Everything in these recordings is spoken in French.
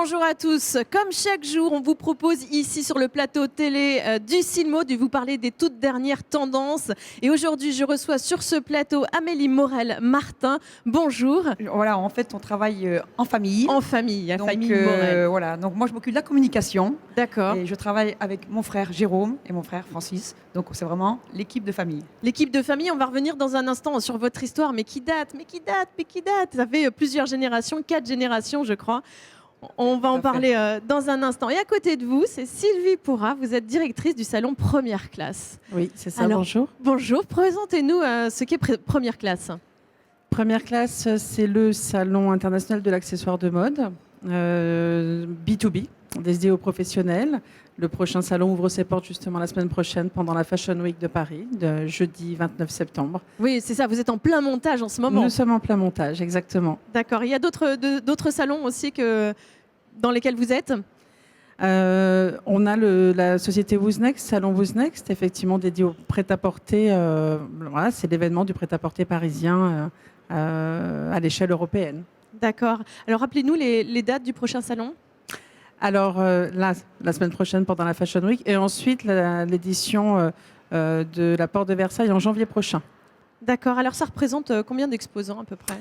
Bonjour à tous. Comme chaque jour, on vous propose ici sur le plateau télé du Silmo de vous parler des toutes dernières tendances. Et aujourd'hui, je reçois sur ce plateau Amélie Morel-Martin. Bonjour. Voilà, en fait, on travaille en famille. En famille, à Donc, famille Morel. voilà. Donc, moi, je m'occupe de la communication. D'accord. Et je travaille avec mon frère Jérôme et mon frère Francis. Donc, c'est vraiment l'équipe de famille. L'équipe de famille, on va revenir dans un instant sur votre histoire, mais qui date. Ça fait plusieurs générations, 4 générations, je crois. On va en parler dans un instant. Et à côté de vous, c'est Sylvie Pourra. Vous êtes directrice du salon Première Classe. Oui, c'est ça. Alors, bonjour. Bonjour. Présentez-nous ce qu'est Première Classe. Première Classe, c'est le salon international de l'accessoire de mode, B2B, dédié aux professionnels. Le prochain salon ouvre ses portes justement la semaine prochaine pendant la Fashion Week de Paris, de jeudi 29 septembre. Oui, c'est ça. Vous êtes en plein montage en ce moment. Nous sommes en plein montage, exactement. D'accord. Il y a d'autres salons aussi dans lesquels vous êtes? On a la société Wooznext, salon Wooznext, effectivement dédié au prêt-à-porter. Voilà, c'est l'événement du prêt-à-porter parisien à l'échelle européenne. D'accord. Alors rappelez-nous les dates du prochain salon. Alors là, la semaine prochaine pendant la Fashion Week et ensuite l'édition de la Porte de Versailles en janvier prochain. D'accord. Alors ça représente combien d'exposants à peu près?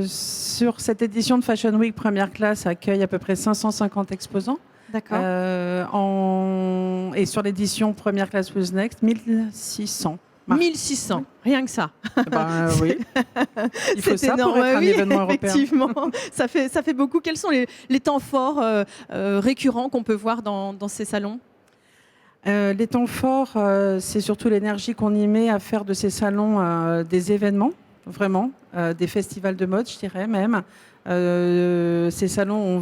Sur cette édition de Fashion Week, Première Classe accueille à peu près 550 exposants. D'accord. Et sur l'édition Première Classe Wooznext, 1600. 1600, rien que ça. Oui. Il faut ça énorme, pour être un événement européen. Effectivement, ça fait beaucoup. Quels sont les temps forts récurrents qu'on peut voir dans ces salons? Les temps forts, c'est surtout l'énergie qu'on y met à faire de ces salons des événements, vraiment, des festivals de mode, je dirais même. Ces salons ont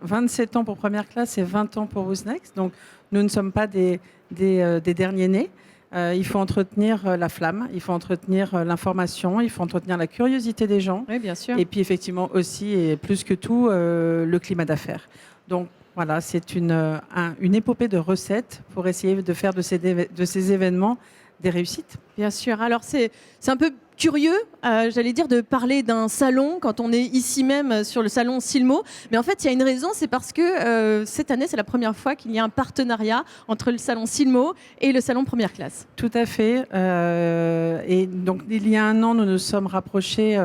27 ans pour Première Classe et 20 ans pour Wooznext, donc nous ne sommes pas des derniers nés. Il faut entretenir la flamme, il faut entretenir l'information, il faut entretenir la curiosité des gens. Oui, bien sûr. Et puis effectivement aussi, et plus que tout, le climat d'affaires. Donc voilà, c'est une épopée de recettes pour essayer de faire de ces événements des réussites. Bien sûr. Alors c'est un peu curieux, j'allais dire, de parler d'un salon quand on est ici même sur le salon Silmo. Mais en fait, il y a une raison, c'est parce que cette année, c'est la première fois qu'il y a un partenariat entre le salon Silmo et le salon Première Classe. Tout à fait. Et donc, il y a un an, nous nous sommes rapprochés,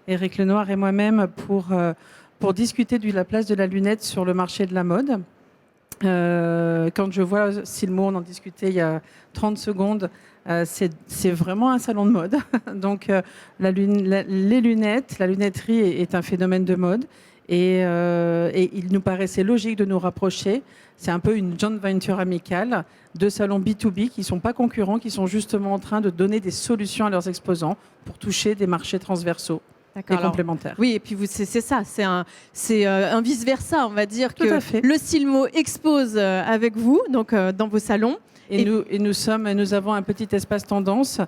Éric Lenoir et moi-même, pour discuter de la place de la lunette sur le marché de la mode. Quand je vois Silmo, on en discutait il y a 30 secondes, c'est vraiment un salon de mode. Donc les lunettes, la lunetterie est un phénomène de mode et il nous paraissait logique de nous rapprocher. C'est un peu une joint venture amicale de salons B2B qui ne sont pas concurrents, qui sont justement en train de donner des solutions à leurs exposants pour toucher des marchés transversaux. Et complémentaires. Oui, et puis c'est ça, c'est un vice-versa, on va dire, Tout à fait. Le Silmo expose avec vous, donc dans vos salons. Nous avons un petit espace tendance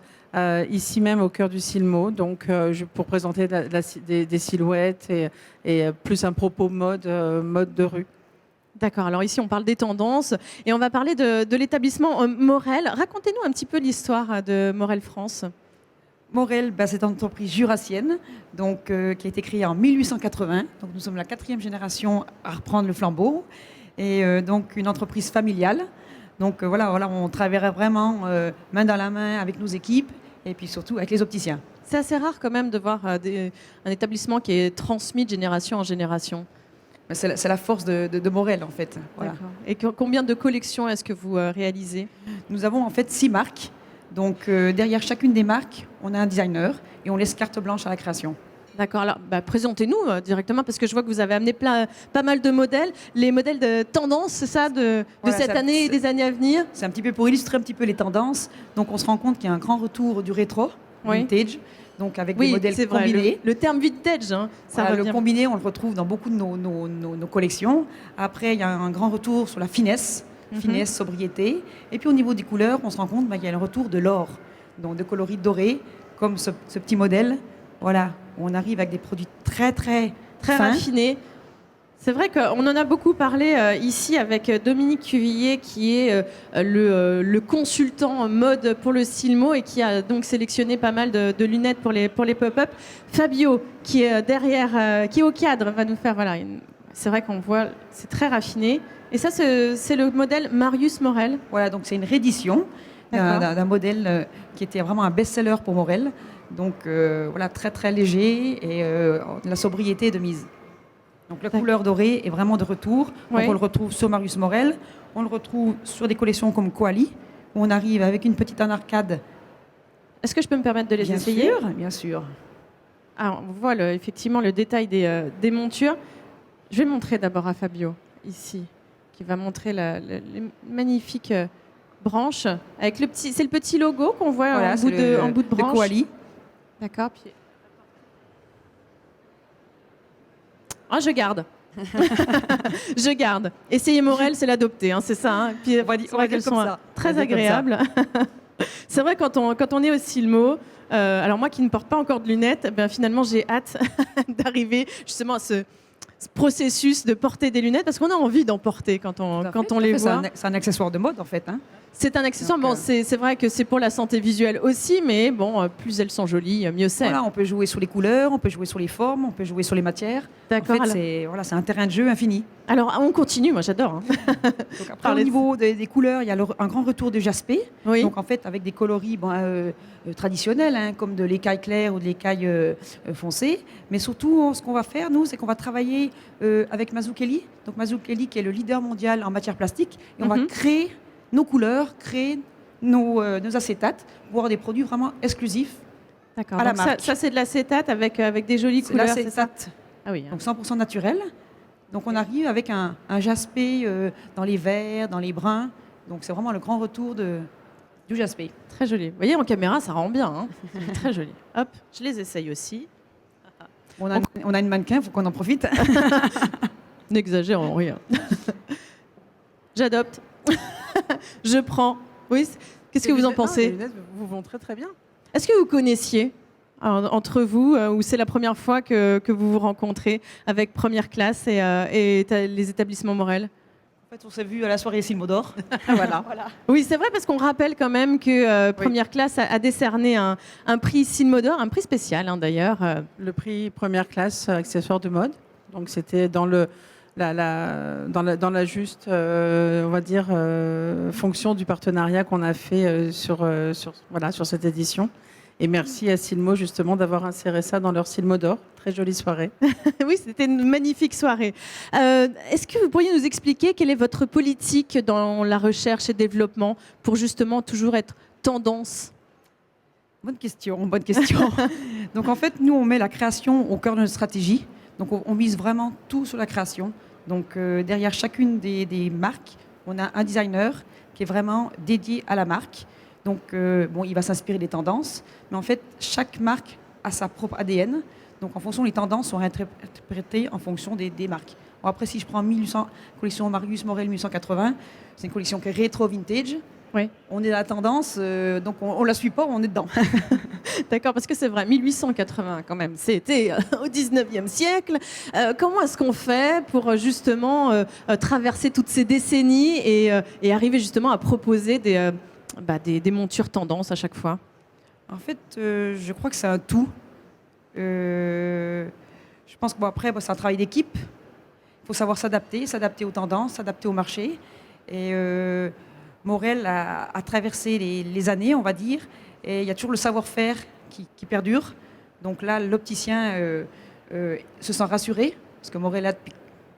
ici même au cœur du Silmo, donc pour présenter des silhouettes et plus un propos mode de rue. D'accord, alors ici on parle des tendances et on va parler de l'établissement Morel. Racontez-nous un petit peu l'histoire de Morel France. Morel, c'est une entreprise jurassienne donc, qui a été créée en 1880. Donc, nous sommes la 4e génération à reprendre le flambeau. Et donc, une entreprise familiale. Donc, voilà, on travaille vraiment main dans la main avec nos équipes et puis surtout avec les opticiens. C'est assez rare quand même de voir un établissement qui est transmis de génération en génération. C'est la force de Morel, en fait. Voilà. Et combien de collections est-ce que vous réalisez? Nous avons en fait 6 marques. Donc, derrière chacune des marques, on a un designer et on laisse carte blanche à la création. D'accord, alors présentez-nous directement parce que je vois que vous avez amené pas mal de modèles. Les modèles de tendance, c'est ça, de cette année et des années à venir? C'est un petit peu pour illustrer un petit peu les tendances. Donc, on se rend compte qu'il y a un grand retour du rétro, vintage, donc avec des modèles combinés. Le terme vintage, ça revient. Le combiné, on le retrouve dans beaucoup de nos collections. Après, il y a un grand retour sur la finesse. Finesse, sobriété. Et puis au niveau des couleurs, on se rend compte qu'il y a le retour de l'or, donc de coloris dorés, comme ce petit modèle. Voilà, on arrive avec des produits très raffinés. C'est vrai qu'on en a beaucoup parlé ici avec Dominique Cuvillier, qui est le consultant mode pour le Silmo et qui a donc sélectionné pas mal de lunettes pour les pop-up. Fabio, qui est derrière, qui est au cadre, va nous faire C'est vrai qu'on voit, c'est très raffiné. Et ça, c'est le modèle Marius Morel. Voilà, donc c'est une réédition d'un modèle qui était vraiment un best-seller pour Morel. Donc voilà, très très léger et la sobriété est de mise. Donc la couleur dorée est vraiment de retour. Donc on le retrouve sur Marius Morel. On le retrouve sur des collections comme Koali, où on arrive avec une petite arcade. Est-ce que je peux me permettre de les essayer? Bien sûr. Alors, on voit effectivement le détail des montures. Je vais montrer d'abord à Fabio, ici, qui va montrer les magnifiques branches. Avec c'est le petit logo qu'on voit voilà, en bout de branche. Le Koali. D'accord. Puis... Ah, je garde. Je garde. Essayer Morel, c'est l'adopter, hein, c'est ça. Hein. Puis, on va dire qu'elles comme sont ça. très agréables. C'est vrai, quand on est au Silmo, alors moi qui ne porte pas encore de lunettes, ben, finalement j'ai hâte d'arriver justement à ce processus de porter des lunettes, parce qu'on a envie d'en porter quand on les voit. C'est un accessoire de mode en fait. Hein. C'est un accessoire. Donc, bon, c'est vrai que c'est pour la santé visuelle aussi, mais bon, plus elles sont jolies, mieux c'est. Voilà, on peut jouer sur les couleurs, on peut jouer sur les formes, on peut jouer sur les matières. D'accord. En fait, c'est un terrain de jeu infini. Alors, on continue, moi j'adore. Hein. Donc, après, au niveau des couleurs, il y a un grand retour de jaspé. Oui. Donc en fait, avec des coloris traditionnels, hein, comme de l'écaille claire ou de l'écaille foncée. Mais surtout, ce qu'on va faire, nous, c'est qu'on va travailler avec Mazzucchelli. Donc Mazzucchelli qui est le leader mondial en matière plastique. Et on va créer nos couleurs, créer nos acétates pour avoir des produits vraiment exclusifs. D'accord. À la marque. Ça c'est de l'acétate avec des jolies couleurs. C'est l'acétate. Ah oui. Donc 100% naturel. Donc on arrive avec un jaspé dans les verts, dans les bruns. Donc c'est vraiment le grand retour du jaspé. Très joli. Vous voyez, en caméra, ça rend bien. Hein. Très joli. Hop, je les essaye aussi. On a une mannequin, il faut qu'on en profite. N'exagérons rien. J'adopte. Je prends. Oui. Qu'est-ce que vous en pensez? Les lunettes vous vont très très bien. Est-ce que vous connaissiez entre vous, ou c'est la première fois que vous vous rencontrez avec Première Classe et les établissements Morel? En fait, on s'est vu à la soirée Silmodor. Voilà. Oui, c'est vrai, parce qu'on rappelle quand même que Première Classe a décerné un prix Silmodor, un prix spécial hein, d'ailleurs. Le prix Première Classe accessoire de mode. Donc c'était dans la juste, on va dire, fonction du partenariat qu'on a fait sur cette édition. Et merci à Silmo justement d'avoir inséré ça dans leur Silmodor. Très jolie soirée. Oui, c'était une magnifique soirée. Est-ce que vous pourriez nous expliquer quelle est votre politique dans la recherche et développement pour justement toujours être tendance? Bonne question. Donc en fait, nous, on met la création au cœur de notre stratégie. Donc on mise vraiment tout sur la création. Donc derrière chacune des marques, on a un designer qui est vraiment dédié à la marque. Donc il va s'inspirer des tendances, mais en fait, chaque marque a sa propre ADN. Donc en fonction, les tendances sont interprétées en fonction des marques. Bon, après, si je prends collection Marius Morel 1880, c'est une collection qui est rétro-vintage. Oui. On est dans la tendance, donc on ne la suit pas, on est dedans. D'accord, parce que c'est vrai, 1880 quand même, c'était au 19e siècle. Comment est-ce qu'on fait pour justement traverser toutes ces décennies et arriver justement à proposer des montures tendances à chaque fois? En fait, je crois que c'est un tout. Je pense que après, c'est un travail d'équipe. Il faut savoir s'adapter aux tendances, s'adapter au marché. Et Morel a traversé les années, on va dire, et il y a toujours le savoir-faire qui perdure. Donc là, l'opticien se sent rassuré, parce que Morel a depuis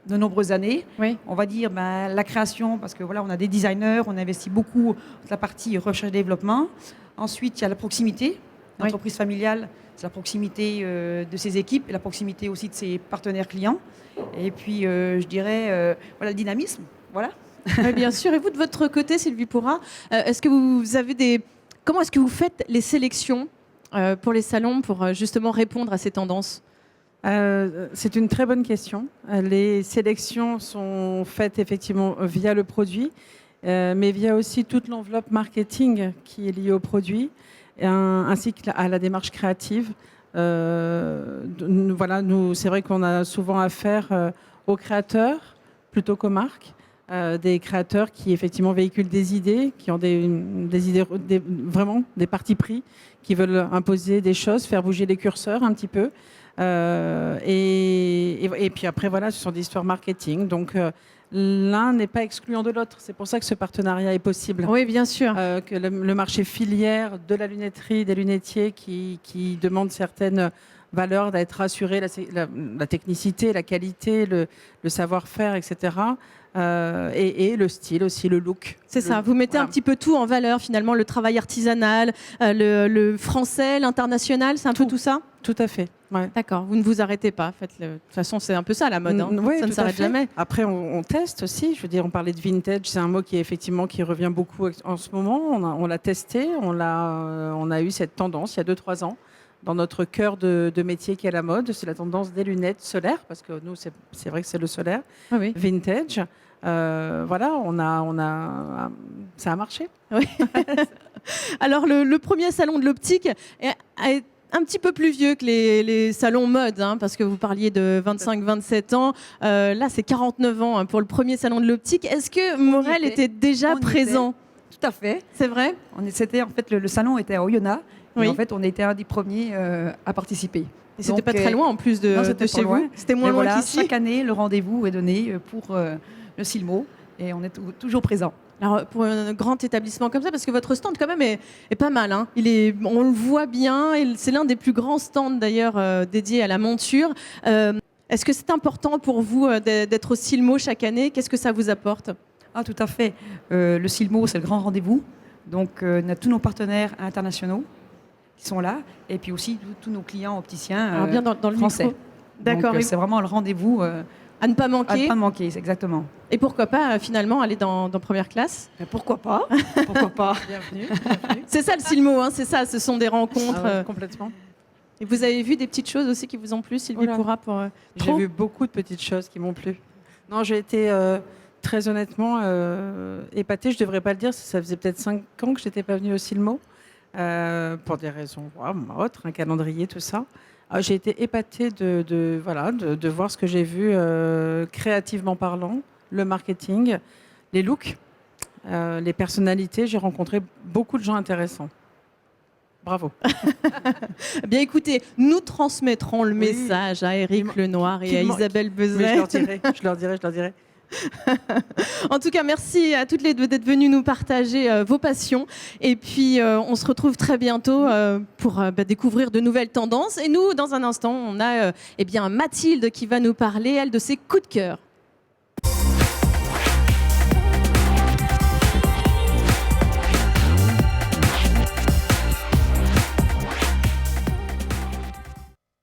de nombreuses années. Oui. On va dire la création, parce que voilà, on a des designers, on investit beaucoup dans la partie recherche et développement. Ensuite, il y a la proximité. L'entreprise familiale, c'est la proximité de ses équipes et la proximité aussi de ses partenaires clients. Et puis, je dirais, le dynamisme. Voilà. Oui, bien sûr. Et vous, de votre côté, Sylvie Pourrat, est-ce que vous avez comment est-ce que vous faites les sélections pour les salons pour justement répondre à ces tendances? C'est une très bonne question. Les sélections sont faites effectivement via le produit, mais via aussi toute l'enveloppe marketing qui est liée au produit, ainsi qu'à la démarche créative. Voilà, c'est vrai qu'on a souvent affaire aux créateurs plutôt qu'aux marques. Des créateurs qui effectivement véhiculent des idées, qui ont des idées, vraiment des partis pris, qui veulent imposer des choses, faire bouger les curseurs un petit peu. Et puis après, voilà, ce sont des histoires marketing. Donc, l'un n'est pas excluant de l'autre. C'est pour ça que ce partenariat est possible. Oui, bien sûr. Que le marché filière de la lunetterie, des lunettiers qui demandent certaines valeurs, d'être assuré la technicité, la qualité, le savoir-faire, etc. Et le style aussi, le look. C'est ça, vous mettez un petit peu tout en valeur finalement, le travail artisanal, le français, l'international, c'est un peu tout ça? Tout à fait. Ouais. D'accord, vous ne vous arrêtez pas. De toute façon, c'est un peu ça la mode. Hein. Oui, ça ne s'arrête jamais. Après, on teste aussi. Je veux dire, on parlait de vintage. C'est un mot qui revient beaucoup en ce moment. On l'a testé. On a eu cette tendance il y a 2-3 ans dans notre cœur de métier qui est la mode. C'est la tendance des lunettes solaires parce que nous, c'est vrai que c'est le solaire. Ah oui. Vintage. Voilà, ça a marché. Oui. Alors, le premier salon de l'optique est un petit peu plus vieux que les salons mode, hein, parce que vous parliez de 25-27 ans. Là, c'est 49 ans hein, pour le premier salon de l'optique. Est-ce que Morel était déjà présent? Tout à fait. C'est vrai? C'était en fait le salon était à Oyonnax. Oui. Et en fait, on était un des premiers à participer. Et c'était pas très loin en plus de chez vous. C'était moins loin qu'ici. Chaque année, le rendez-vous est donné pour le Silmo et on est toujours présent. Alors pour un grand établissement comme ça, parce que votre stand quand même est pas mal. Hein. On le voit bien. C'est l'un des plus grands stands d'ailleurs dédiés à la monture. Est-ce que c'est important pour vous d'être au Silmo chaque année? Qu'est-ce que ça vous apporte? Ah, tout à fait. Le Silmo, c'est le grand rendez-vous. Donc, on a tous nos partenaires internationaux qui sont là, et puis aussi tous nos clients opticiens bien dans le français. D'accord. C'est vraiment le rendez-vous à ne pas manquer. À ne pas manquer, exactement. Et pourquoi pas finalement aller dans première classe? Pourquoi pas? Pourquoi pas? Bienvenue. C'est ça le Silmo, hein, c'est ça. Ce sont des rencontres. Complètement. Et vous avez vu des petites choses aussi qui vous ont plu, Sylvie Pourra pour J'ai vu beaucoup de petites choses qui m'ont plu. Non, j'ai été très honnêtement épatée. Je ne devrais pas le dire, ça faisait peut-être 5 ans que je n'étais pas venue au Silmo, pour des raisons autres, un calendrier, tout ça. J'ai été épatée de voir ce que j'ai vu créativement parlant, le marketing, les looks, les personnalités. J'ai rencontré beaucoup de gens intéressants. Bravo. Bien écoutez, nous transmettrons le message à Éric Lenoir et à Isabelle Bezet. Je leur dirai. En tout cas, merci à toutes les deux d'être venues nous partager vos passions. Et puis, on se retrouve très bientôt pour découvrir de nouvelles tendances. Et nous, dans un instant, on a Mathilde qui va nous parler, elle, de ses coups de cœur.